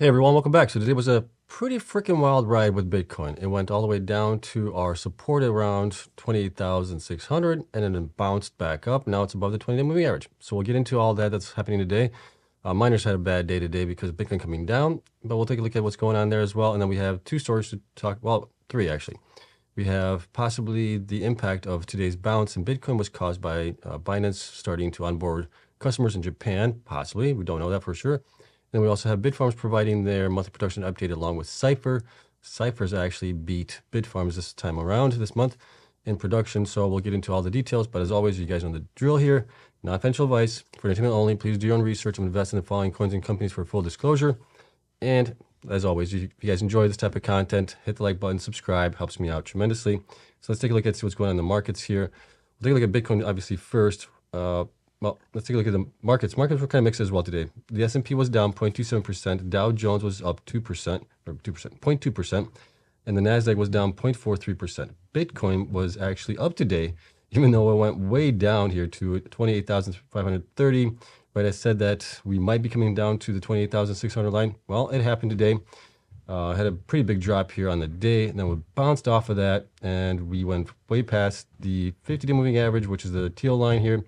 Hey everyone, welcome back. So today was a pretty freaking wild ride with Bitcoin. It went all the way down to our support around 28,600 and then it bounced back up. Now it's above the 20-day moving average. So we'll get into all that's happening today. Miners had a bad day today because of Bitcoin coming down, but we'll take a look at what's going on there as well. And then we have two stories to talk, well, three actually. We have possibly the impact of today's bounce in Bitcoin was caused by Binance starting to onboard customers in Japan, possibly. We don't know that for sure. Then we also have Bitfarms providing their monthly production update along with Cipher. Cipher's actually beat Bitfarms this time around this month in production, so we'll get into all the details. But as always, you guys know the drill here. Not financial advice, for entertainment only. Please do your own research and invest in the following coins and companies for full disclosure. And as always, if you guys enjoy this type of content, hit the like button, subscribe, helps me out tremendously. So let's take a look at see what's going on in the markets here. We'll take a look at Bitcoin obviously first. Well, let's take a look at the markets. Markets were kind of mixed as well today. The S&P was down 0.27%. Dow Jones was up 2%, or 2%, 0.2%. And the NASDAQ was down 0.43%. Bitcoin was actually up today, even though it went way down here to 28,530. Right, I said that we might be coming down to the 28,600 line. Well, it happened today. Had a pretty big drop here on the day, and then we bounced off of that, and we went way past the 50-day moving average, which is the teal line here.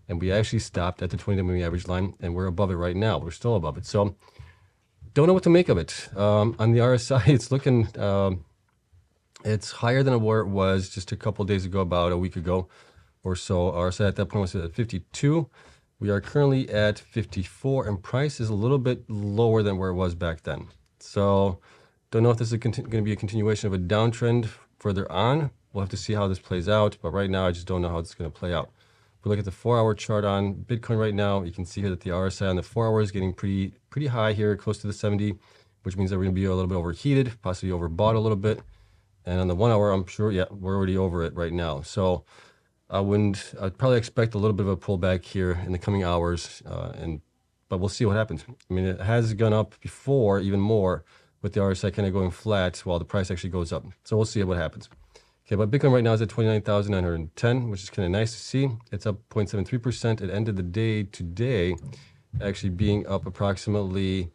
And we actually stopped at the 20-day moving average line, and we're above it right now. We're still above it. So don't know what to make of it. On the RSI, it's looking, it's higher than where it was just a couple of days ago, about a week ago or so. RSI at that point was at 52. We are currently at 54, and price is a little bit lower than where it was back then. So don't know if this is going to be a continuation of a downtrend further on. We'll have to see how this plays out. But right now, I just don't know how it's going to play out. If we look at the 4-hour chart on Bitcoin right now, you can see here that the RSI on the 4 hour is getting pretty high here, close to the 70, which means that we're going to be a little bit overheated, possibly overbought a little bit. And on the 1 hour, I'm sure, yeah, we're already over it right now. So I'd probably expect a little bit of a pullback here in the coming hours, but we'll see what happens. I mean, it has gone up before even more with the RSI kind of going flat while the price actually goes up. So we'll see what happens. Okay, but Bitcoin right now is at 29,910, which is kind of nice to see. It's up 0.73%. It ended the day today actually being up approximately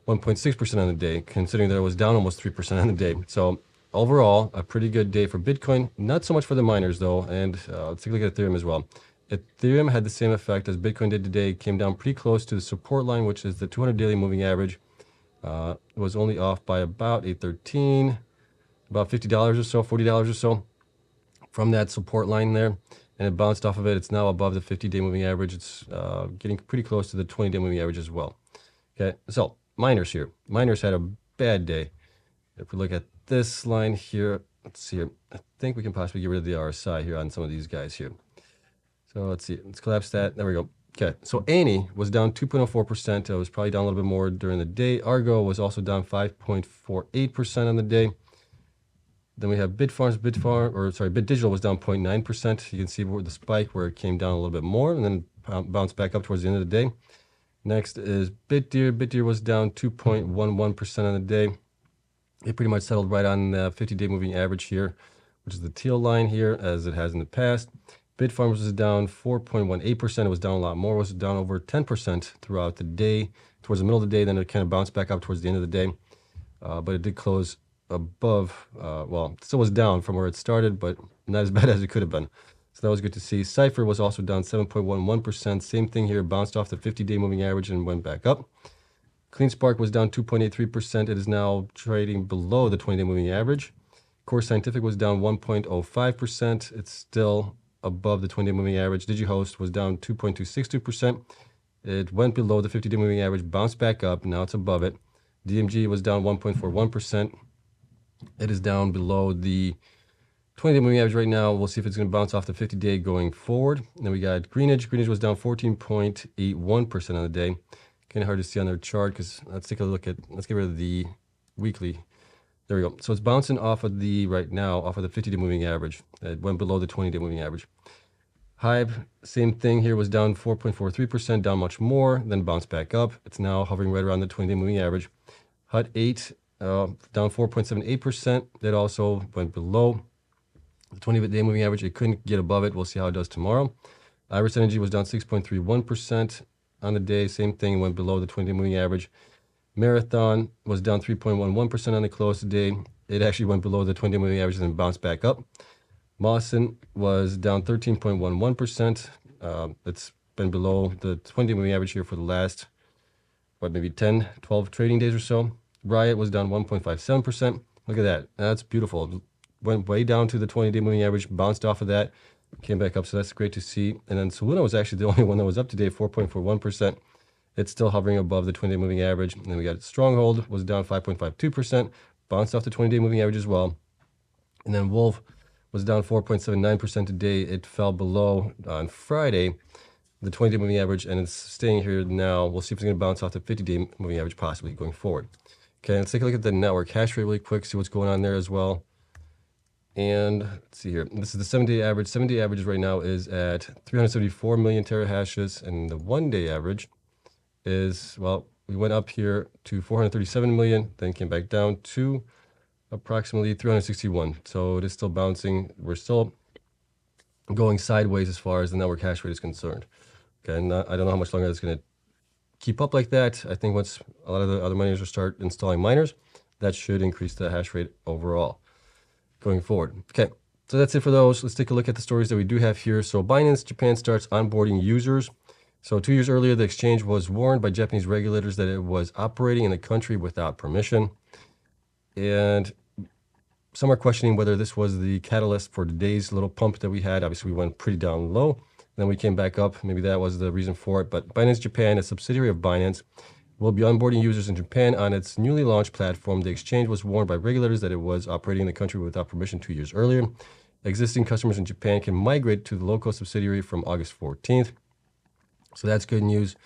1.6% on the day, considering that it was down almost 3% on the day. So overall, a pretty good day for Bitcoin. Not so much for the miners, though. And let's take a look at Ethereum as well. Ethereum had the same effect as Bitcoin did today. It came down pretty close to the support line, which is the 200 daily moving average. It was only off by about 813. About $50 or so, $40 or so from that support line there. And it bounced off of it. It's now above the 50-day moving average. It's getting pretty close to the 20-day moving average as well. Okay, so miners here. Miners had a bad day. If we look at this line here, let's see here. I think we can possibly get rid of the RSI here on some of these guys here. So let's see. Let's collapse that. There we go. Okay, so ANY was down 2.04%. It was probably down a little bit more during the day. Argo was also down 5.48% on the day. Then we have Bitfarms, BitDigital was down 0.9%. You can see where the spike where it came down a little bit more and then bounced back up towards the end of the day. Next is Bitdeer. Bitdeer was down 2.11% on the day. It pretty much settled right on the 50-day moving average here, which is the teal line here, as it has in the past. Bitfarms was down 4.18%. It was down a lot more. It was down over 10% throughout the day. Towards the middle of the day, then it kind of bounced back up towards the end of the day. But it did close above, well, still was down from where it started, but not as bad as it could have been. So that was good to see. Cipher was also down 7.11%. Same thing here, bounced off the 50-day moving average and went back up. CleanSpark was down 2.83%. It is now trading below the 20-day moving average. Core Scientific was down 1.05%. It's still above the 20-day moving average. DigiHost was down 2.262%. It went below the 50-day moving average, bounced back up. Now it's above it. DMG was down 1.41%. It is down below the 20-day moving average right now. We'll see if it's going to bounce off the 50-day going forward. And then we got Greenidge. Greenidge was down 14.81% on the day. Kind of hard to see on their chart because let's take a look at, let's get rid of the weekly. There we go. So it's bouncing off of the, right now, off of the 50-day moving average. It went below the 20-day moving average. Hive, same thing here, was down 4.43%, down much more, then bounced back up. It's now hovering right around the 20-day moving average. Hut 8, down 4.78%. That also went below the 20-day moving average. It couldn't get above it. We'll see how it does tomorrow. Iris Energy was down 6.31% on the day. Same thing, went below the 20-day moving average. Marathon was down 3.11% on the close today. It actually went below the 20-day moving average and bounced back up. Mawson was down 13.11%. It's been below the 20-day moving average here for the last, maybe 10, 12 trading days or so. Riot was down 1.57%. Look at that. That's beautiful. Went way down to the 20-day moving average, bounced off of that, came back up. So that's great to see. And then Soluna was actually the only one that was up today, 4.41%. It's still hovering above the 20-day moving average. And then we got Stronghold was down 5.52%, bounced off the 20-day moving average as well. And then Wolf was down 4.79% today. It fell below on Friday the 20-day moving average, and it's staying here now. We'll see if it's going to bounce off the 50-day moving average possibly going forward. Okay, let's take a look at the network hash rate really quick, see what's going on there as well. And let's see here. This is the 7-day average. 7-day average right now is at 374 million terahashes, and the 1-day average is, well, we went up here to 437 million, then came back down to approximately 361. So it is still bouncing. We're still going sideways as far as the network hash rate is concerned. Okay, and I don't know how much longer it's going to keep up like that. I think once a lot of the other miners will start installing miners, that should increase the hash rate overall going forward. Okay, so that's it for those. Let's take a look at the stories that we do have here. So Binance Japan starts onboarding users. So 2 years earlier, the exchange was warned by Japanese regulators that it was operating in the country without permission. And some are questioning whether this was the catalyst for today's little pump that we had. Obviously, we went pretty down low. Then we came back up. Maybe that was the reason for it. But Binance Japan, a subsidiary of Binance, will be onboarding users in Japan on its newly launched platform. The exchange was warned by regulators that it was operating in the country without permission 2 years earlier. Existing customers in Japan can migrate to the local subsidiary from August 14th. So that's good news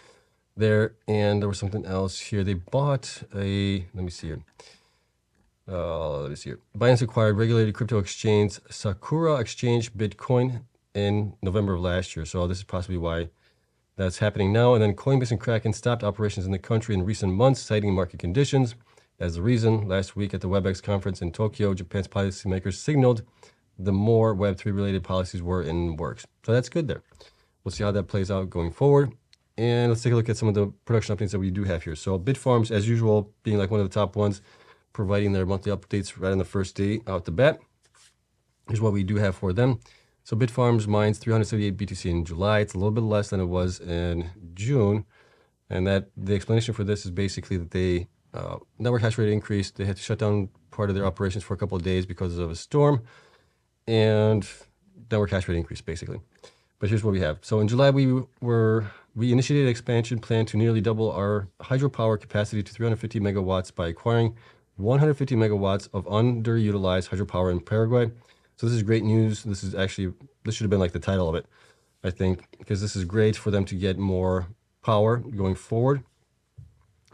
there. And there was something else here. They bought a, let me see here. Binance acquired regulated crypto exchange Sakura Exchange Bitcoin in November of last year. So this is possibly why that's happening now. And then Coinbase and Kraken stopped operations in the country in recent months, citing market conditions as the reason. Last week at the WebEx conference in Tokyo, Japan's policymakers signaled the more Web3 related policies were in works. So that's good there. We'll see how that plays out going forward. And let's take a look at some of the production updates that we do have here. So Bitfarms, as usual, being like one of the top ones, providing their monthly updates right on the first day out the bat. Here's what we do have for them. So Bitfarms mines 378 BTC in July. It's a little bit less than it was in June. And that the explanation for this is basically that they network hash rate increased. They had to shut down part of their operations for a couple of days because of a storm. And network hash rate increased, basically. But here's what we have. So in July, we initiated an expansion plan to nearly double our hydropower capacity to 350 megawatts by acquiring 150 megawatts of underutilized hydropower in Paraguay. So this is great news. This should have been like the title of it, I think, because this is great for them to get more power going forward.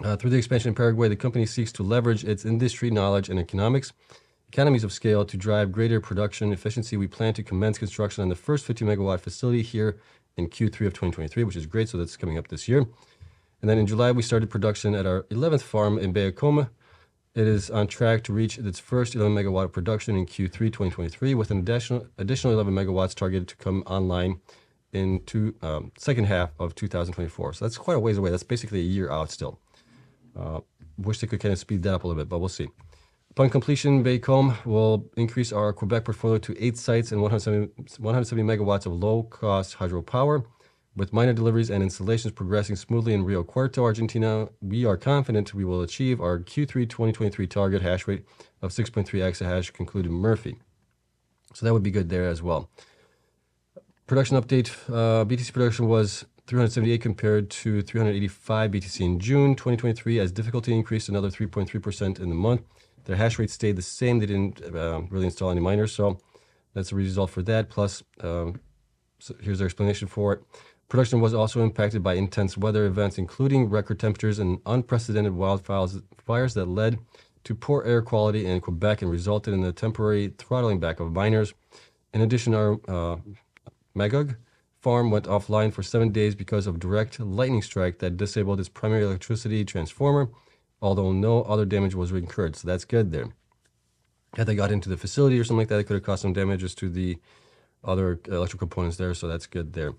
Through the expansion in Paraguay, the company seeks to leverage its industry knowledge and economies of scale to drive greater production efficiency. We plan to commence construction on the first 50 megawatt facility here in Q3 of 2023, which is great. So that's coming up this year. And then in July, we started production at our 11th farm in Bayacoma. It is on track to reach its first 11 megawatt of production in Q3 2023, with an additional 11 megawatts targeted to come online in second half of 2024. So that's quite a ways away. That's basically a year out still. Wish they could kind of speed that up a little bit, but we'll see. Upon completion, Baycom will increase our Quebec portfolio to 8 sites and 170 megawatts of low-cost hydropower. With miner deliveries and installations progressing smoothly in Rio Cuarto, Argentina, we are confident we will achieve our Q3 2023 target hash rate of 6.3 exahash, concluded Murphy. So that would be good there as well. Production update, BTC production was 378 compared to 385 BTC in June 2023, as difficulty increased another 3.3% in the month. Their hash rate stayed the same. They didn't really install any miners, so that's the result for that. Plus, so here's their explanation for it. Production was also impacted by intense weather events, including record temperatures and unprecedented wildfires that led to poor air quality in Quebec and resulted in the temporary throttling back of miners. In addition, our Magog farm went offline for 7 days because of direct lightning strike that disabled its primary electricity transformer, although no other damage was incurred. So that's good there. Had they got into the facility or something like that, it could have caused some damages to the other electrical components there. So that's good there.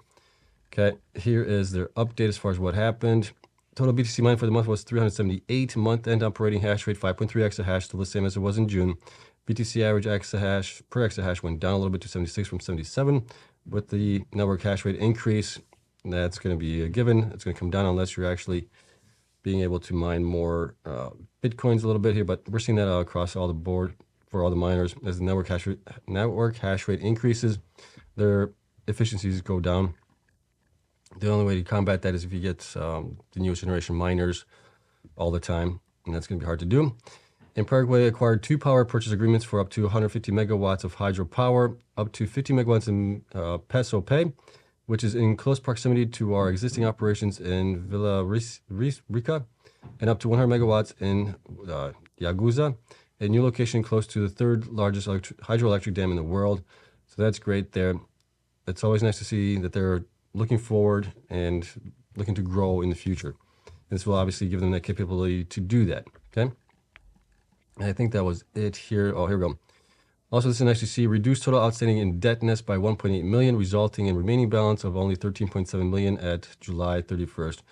Okay, here is their update as far as what happened. Total BTC mined for the month was 378. Month-end operating hash rate 5.3 exahash, still the same as it was in June. BTC average exahash per exahash went down a little bit to 76 from 77. With the network hash rate increase, that's going to be a given. It's going to come down unless you're actually being able to mine more Bitcoins a little bit here, but we're seeing that across all the board for all the miners. As the network hash rate increases, their efficiencies go down. The only way to combat that is if you get the newest generation miners all the time, and that's going to be hard to do. In Paraguay, acquired 2 power purchase agreements for up to 150 megawatts of hydropower, up to 50 megawatts in peso pay, which is in close proximity to our existing operations in Villa Rica, and up to 100 megawatts in Yaguza, a new location close to the 3rd largest hydroelectric dam in the world. So that's great there. It's always nice to see that they're looking forward and looking to grow in the future. This will obviously give them that capability to do that, okay? And I think that was it here. Oh, here we go. Also, this is nice to see reduced total outstanding indebtedness by 1.8 million, resulting in remaining balance of only 13.7 million at July 31st.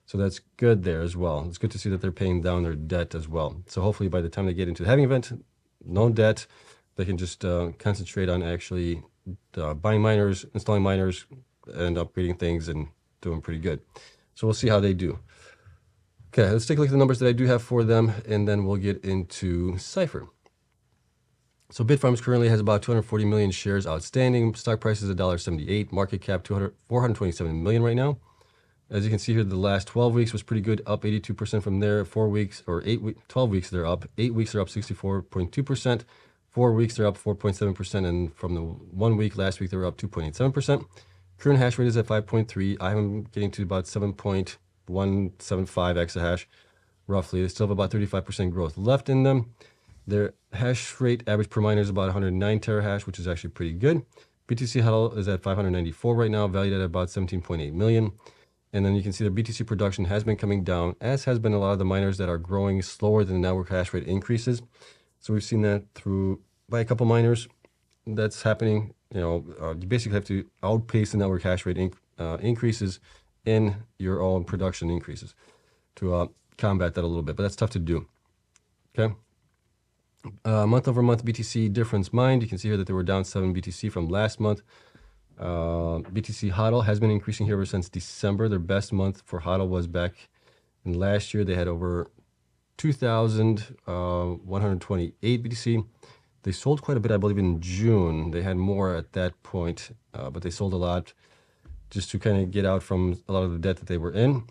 So that's good there as well. It's good to see that they're paying down their debt as well. So hopefully by the time they get into the halving event, no debt, they can just concentrate on actually buying miners, installing miners, and upgrading things and doing pretty good. So we'll see how they do. Okay, let's take a look at the numbers that I do have for them, and then we'll get into Cipher. So Bitfarms currently has about 240 million shares outstanding. Stock price is $1.78. Market cap 427 million right now. As you can see here, the last 12 weeks was pretty good, up 82% from there. 4 weeks or 12 weeks, they're up. 8 weeks, they're up 64.2%. 4 weeks, they're up 4.7%. And from the 1 week last week, they were up 2.87%. Current hash rate is at 5.3. I'm getting to about 7.175 exahash, roughly. They still have about 35% growth left in them. Their hash rate average per miner is about 109 terahash, which is actually pretty good. BTC HODL is at 594 right now, valued at about 17.8 million. And then you can see the BTC production has been coming down, as has been a lot of the miners that are growing slower than the network hash rate increases. So we've seen that through by a couple miners. That's happening. You basically have to outpace the network hash rate increases in your own production increases to combat that a little bit. But that's tough to do. Okay. Month over month BTC difference mined. You can see here that they were down 7 BTC from last month. BTC HODL has been increasing here ever since December. Their best month for HODL was back in last year. They had over 2,128 BTC. They sold quite a bit, I believe, in June. They had more at that point, but they sold a lot just to kind of get out from a lot of the debt that they were in.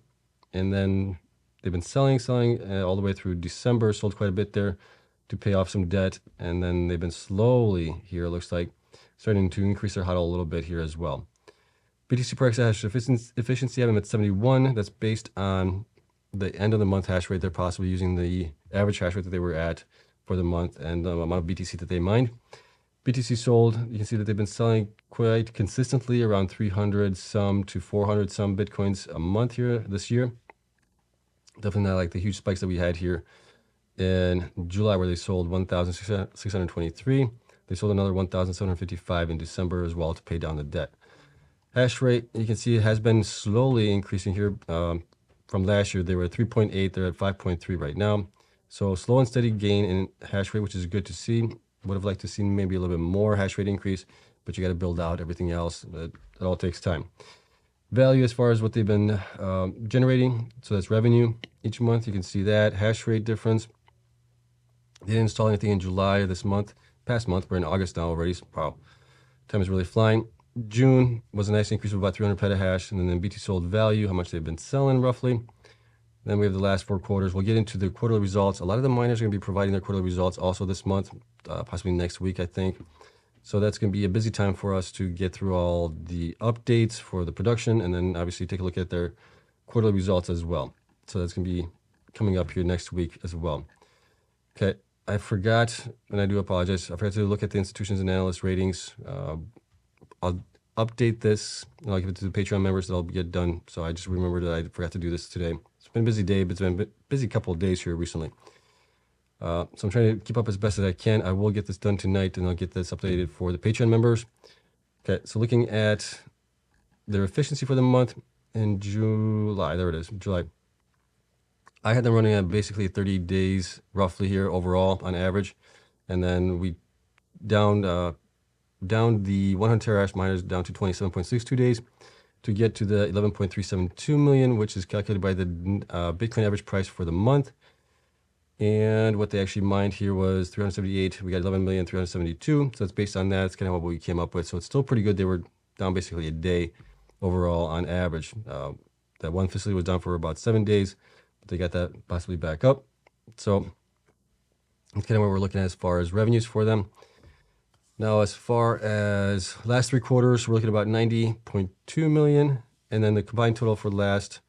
And then they've been selling all the way through December, sold quite a bit there to pay off some debt. And then they've been slowly here, it looks like, starting to increase their HODL a little bit here as well. BTC per exahash efficiency, I have them at 71. That's based on the end of the month hash rate. They're possibly using the average hash rate that they were at for the month and the amount of BTC that they mined. BTC sold, you can see that they've been selling quite consistently around 300 some to 400 some Bitcoins a month here this year. Definitely not like the huge spikes that we had here in July where they sold 1,623. They sold another 1,755 in December as well to pay down the debt. Hash rate, you can see it has been slowly increasing here. From last year, they were at 3.8. They're at 5.3 right now. So slow and steady gain in hash rate, which is good to see. Would have liked to see maybe a little bit more hash rate increase, but you got to build out everything else. It all takes time. Value as far as what they've been generating. So that's revenue each month. You can see that. Hash rate difference. They didn't install anything in July of this month. Past month, we're in August now already. So, wow, time is really flying. June was a nice increase of about 300 petahash, and then BT sold value, how much they've been selling roughly. Then we have the last 4 quarters. We'll get into the quarterly results. A lot of the miners are going to be providing their quarterly results also this month, possibly next week, I think. So that's going to be a busy time for us to get through all the updates for the production, and then obviously take a look at their quarterly results as well. So that's going to be coming up here next week as well. Okay. I forgot, and I do apologize, I forgot to look at the institutions and analyst ratings. I'll update this, and I'll give it to the Patreon members that I'll get done. So I just remembered that I forgot to do this today. It's been a busy day, but it's been a busy couple of days here recently. So I'm trying to keep up as best as I can. I will get this done tonight, and I'll get this updated for the Patreon members. Okay, so looking at their efficiency for the month in July, there it is, July. I had them running at basically 30 days roughly here overall on average. And then we down the 100 terahash miners down to 27.62 days to get to the 11.372 million, which is calculated by the Bitcoin average price for the month. And what they actually mined here was 378. We got 11,372. So that's based on that. It's kind of what we came up with. So it's still pretty good. They were down basically a day overall on average. That one facility was down for about 7 days, but they got that possibly back up. So that's kind of what we're looking at as far as revenues for them. Now, as far as last 3 quarters, we're looking at about 90.2 million. And then the combined total for the last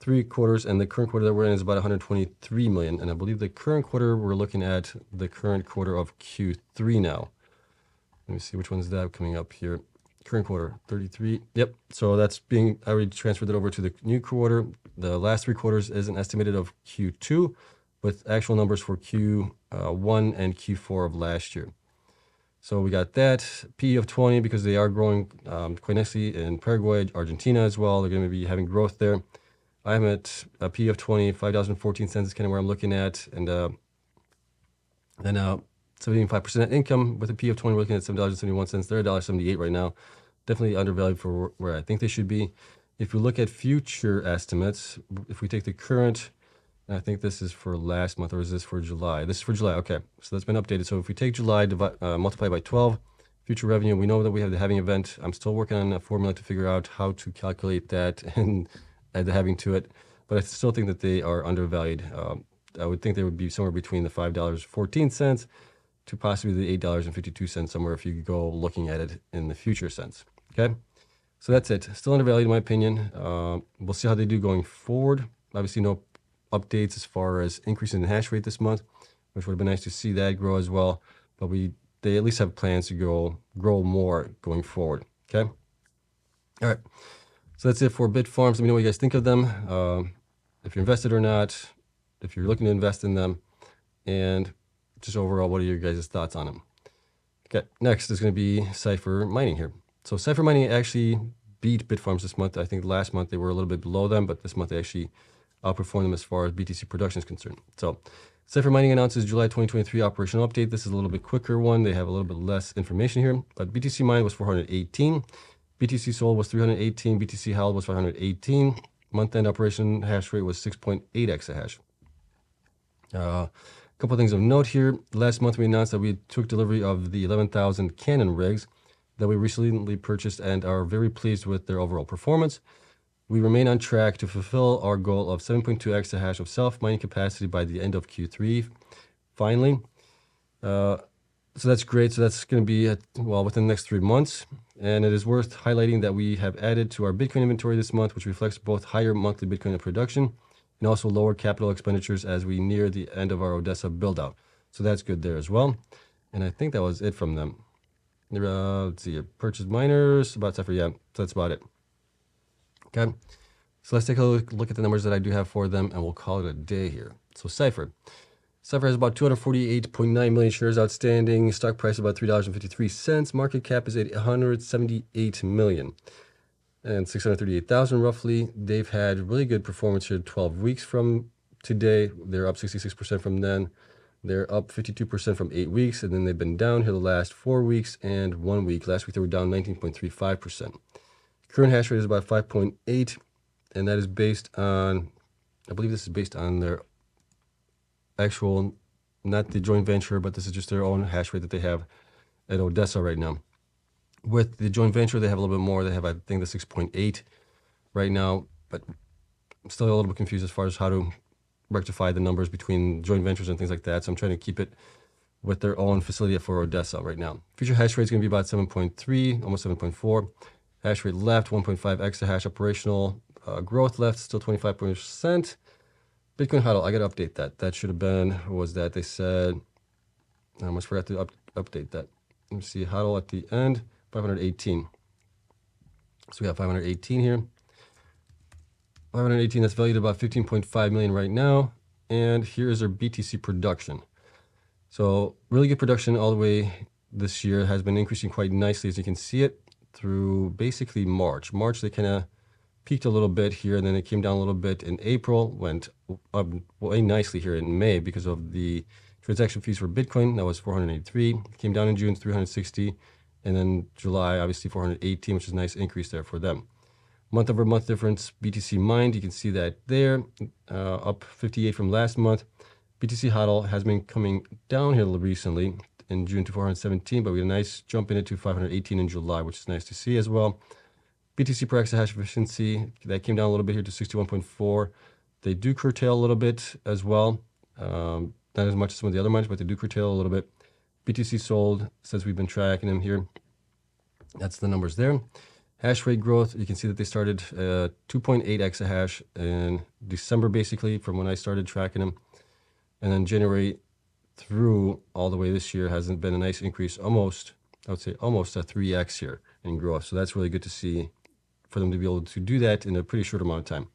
3 quarters and the current quarter that we're in is about 123 million. And I believe the current quarter, we're looking at the current quarter of Q3 now. Let me see which one's that coming up here. Current quarter, 33. Yep. So that's being, I already transferred it over to the new quarter. The last 3 quarters is an estimated of Q2 with actual numbers for Q1 and Q4 of last year. So we got that PE of 20 because they are growing quite nicely in Paraguay, Argentina as well. They're going to be having growth there. I'm at a PE of 20, $5.14 is kind of where I'm looking at. And then 75% net income with a PE of 20, we're looking at $7.71. They're $1.78 right now. Definitely undervalued for where I think they should be. If we look at future estimates, if we take the current, and I think this is for last month, or is this for July? This is for July. Okay, so that's been updated. So if we take July, multiply by 12, future revenue, we know that we have the halving event. I'm still working on a formula to figure out how to calculate that and add the halving to it. But I still think that they are undervalued. I would think they would be somewhere between the $5.14 to possibly the $8.52 somewhere if you go looking at it in the future sense. Okay, so that's it. Still undervalued in my opinion. We'll see how they do going forward. Obviously, no updates as far as increasing the hash rate this month, which would have been nice to see that grow as well. But they at least have plans to grow more going forward. Okay. All right. So that's it for Bitfarms. Let me know what you guys think of them. If you're invested or not, if you're looking to invest in them, and just overall, what are your guys' thoughts on them? Okay. Next is going to be Cipher mining here. So Cipher mining actually beat Bitfarms this month. I think last month they were a little bit below them, but this month they actually outperform them as far as BTC production is concerned. So Cipher Mining announces July 2023 operational update. This is a little bit quicker one. They have a little bit less information here, but BTC mined was 418. BTC sold was 318. BTC held was 518. Month-end operation hash rate was 6.8 exahash. A couple of things of note here. Last month we announced that we took delivery of the 11,000 Cannon rigs that we recently purchased and are very pleased with their overall performance. We remain on track to fulfill our goal of 7.2 exahash of self-mining capacity by the end of Q3. Finally, so that's great. So that's going to be, within the next 3 months. And it is worth highlighting that we have added to our Bitcoin inventory this month, which reflects both higher monthly Bitcoin production and also lower capital expenditures as we near the end of our Odessa build-out. So that's good there as well. And I think that was it from them. Let's see, purchase miners, about Cipher, yeah, so that's about it. Okay, so let's take a look at the numbers that I do have for them, and we'll call it a day here. So Cipher has about 248.9 million shares outstanding. Stock price about $3.53. Market cap is at 178 million and 638,000 roughly. They've had really good performance here 12 weeks from today. They're up 66% from then. They're up 52% from 8 weeks, and then they've been down here the last 4 weeks and 1 week. Last week they were down 19.35%. Current hash rate is about 5.8, and that is based on, I believe this is based on their actual, not the joint venture, but this is just their own hash rate that they have at Odessa right now. With the joint venture, they have a little bit more. They have, I think, the 6.8 right now, but I'm still a little bit confused as far as how to rectify the numbers between joint ventures and things like that. So I'm trying to keep it with their own facility for Odessa right now. Future hash rate is going to be about 7.3, almost 7.4. Hash rate left, 1.5 exahash operational. Growth left, still 25%. Bitcoin HODL, I got to update that. That should have been, what was that? They said, I almost forgot to update that. Let me see, HODL at the end, 518. So we got 518 here. 518, that's valued at about 15.5 million right now. And here is our BTC production. So really good production all the way this year, has been increasing quite nicely as you can see it through basically March. March, they kind of peaked a little bit here, and then it came down a little bit in April, went up way nicely here in May because of the transaction fees for Bitcoin. That was 483, came down in June, 360, and then July, obviously 418, which is a nice increase there for them. Month over month difference, BTC mined, you can see that there, up 58 from last month. BTC HODL has been coming down here recently in June to 417, but we had a nice jump in it to 518 in July, which is nice to see as well. BTC per exahash efficiency, that came down a little bit here to 61.4. They do curtail a little bit as well. Not as much as some of the other miners, but they do curtail a little bit. BTC sold, since we've been tracking them here. That's the numbers there. Hash rate growth, you can see that they started 2.8 exahash in December, basically, from when I started tracking them. And then January through all the way this year has been a nice increase, almost, I would say almost a 3x here in growth. So that's really good to see for them to be able to do that in a pretty short amount of time.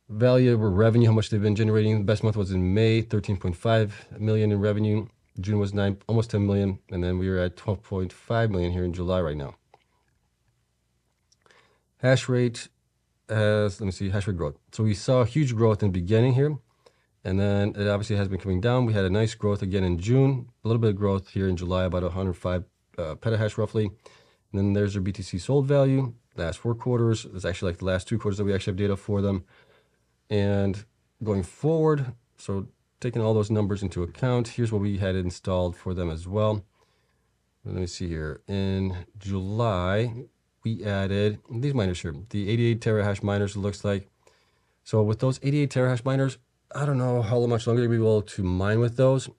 Value or revenue, how much they've been generating. The best month was in May, 13.5 million in revenue. June was almost 10 million. And then we were at 12.5 million here in July right now. Hash rate has, let me see, hash rate growth. So we saw huge growth in the beginning here. And then it obviously has been coming down. We had a nice growth again in June, a little bit of growth here in July, about 105 petahash roughly. And then there's their BTC sold value, last 4 quarters. It's actually like the last 2 quarters that we actually have data for them. And going forward, so taking all those numbers into account, here's what we had installed for them as well. Let me see here. In July, we added these miners here, the 88 terahash miners, it looks like. So with those 88 terahash miners, I don't know how much longer we'll be able to mine with those,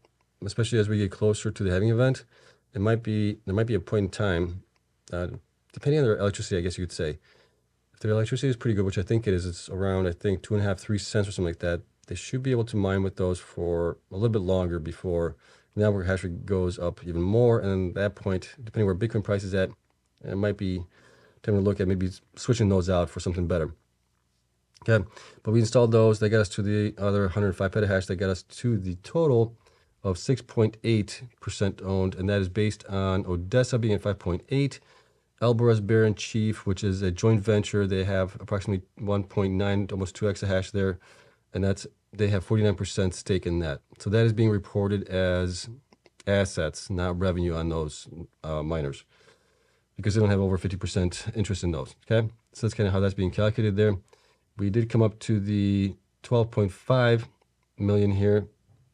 especially as we get closer to the halving event. There might be a point in time, depending on their electricity, I guess you could say. If their electricity is pretty good, which I think it is, it's around, I think, 2.5, 3 cents or something like that. They should be able to mine with those for a little bit longer before the network hash rate goes up even more. And at that point, depending where Bitcoin price is at, it might be time to look at maybe switching those out for something better. Okay, but we installed those. They got us to the other 105 petahash. They got us to the total of 6.8% owned, and that is based on Odessa being at 5.8. Alvarez Bear and Chief, which is a joint venture, they have approximately 1.9, almost 2 exahash there, and they have 49% stake in that. So that is being reported as assets, not revenue on those miners, because they don't have over 50% interest in those. Okay, so that's kind of how that's being calculated there. We did come up to the 12.5 million here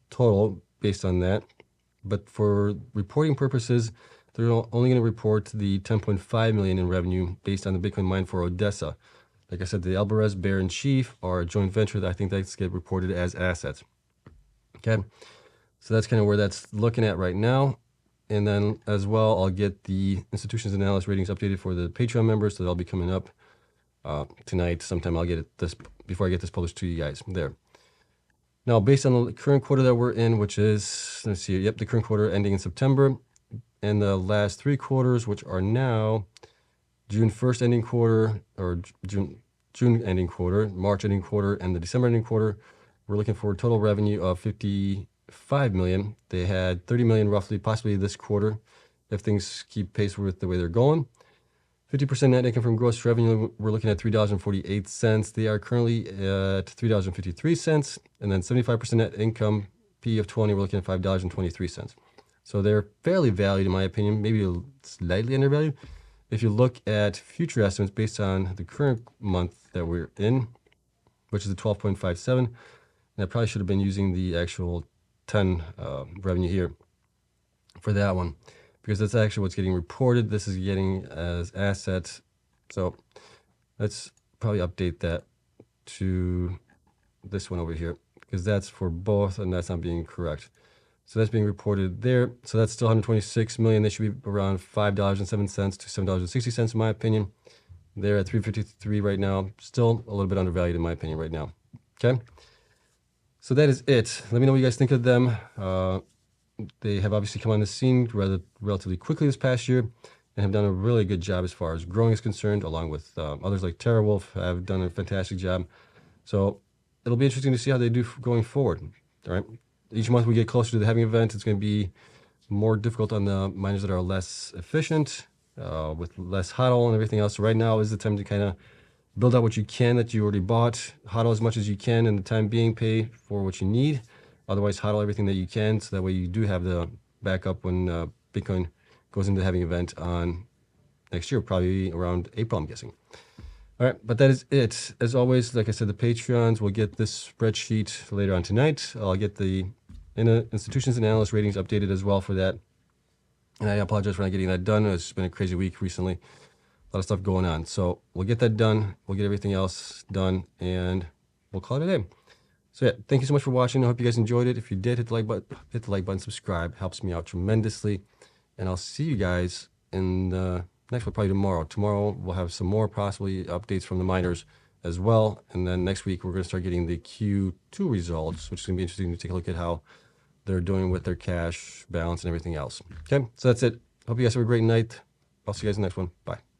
total based on that. But for reporting purposes, they're only going to report the 10.5 million in revenue based on the Bitcoin mined for Odessa. Like I said, the Alvarez Bear and Chief are a joint venture that I think that's get reported as assets. Okay, so that's kind of where that's looking at right now. And then as well, I'll get the institutions and analyst ratings updated for the Patreon members, so they'll be coming up tonight. Sometime I'll get it before I get this published to you guys there. Now, based on the current quarter that we're in, which is, let's see, yep, the current quarter ending in September, and the last 3 quarters, which are now June 1st ending quarter, or June ending quarter, March ending quarter, and the December ending quarter, we're looking for a total revenue of 55 million. They had 30 million roughly, possibly this quarter, if things keep pace with the way they're going. 50% net income from gross revenue, we're looking at $3.48. They are currently at $3.53. And then 75% net income, P of 20, we're looking at $5.23. So they're fairly valued, in my opinion, maybe slightly undervalued. If you look at future estimates based on the current month that we're in, which is the 12.57, and I probably should have been using the actual 10 revenue here for that one, because that's actually what's getting reported. This is getting as assets. So let's probably update that to this one over here, because that's for both and that's not being correct. So that's being reported there. So that's still 126 million. They should be around $5.07 to $7.60 in my opinion. They're at 353 right now. Still a little bit undervalued in my opinion right now. Okay. So that is it. Let me know what you guys think of them. They have obviously come on the scene relatively quickly this past year and have done a really good job as far as growing is concerned, along with others like TerraWolf have done a fantastic job. So it'll be interesting to see how they do going forward. All right. Each month we get closer to the halving event, it's going to be more difficult on the miners that are less efficient, with less HODL and everything else. So right now is the time to kind of build out what you can that you already bought, hodl as much as you can in the time being, pay for what you need. Otherwise, hodl everything that you can, so that way you do have the backup when Bitcoin goes into the halving event on next year, probably around April, I'm guessing. All right, but that is it. As always, like I said, the Patreons will get this spreadsheet later on tonight. I'll get the institutions and analyst ratings updated as well for that. And I apologize for not getting that done. It's been a crazy week recently. A lot of stuff going on. So we'll get that done. We'll get everything else done, and we'll call it a day. So yeah, thank you so much for watching. I hope you guys enjoyed it. If you did, hit the like button, subscribe. Helps me out tremendously. And I'll see you guys in the next one, probably tomorrow. Tomorrow we'll have some more possibly updates from the miners as well. And then next week we're going to start getting the Q2 results, which is going to be interesting to take a look at how they're doing with their cash balance and everything else. Okay, so that's it. Hope you guys have a great night. I'll see you guys in the next one. Bye.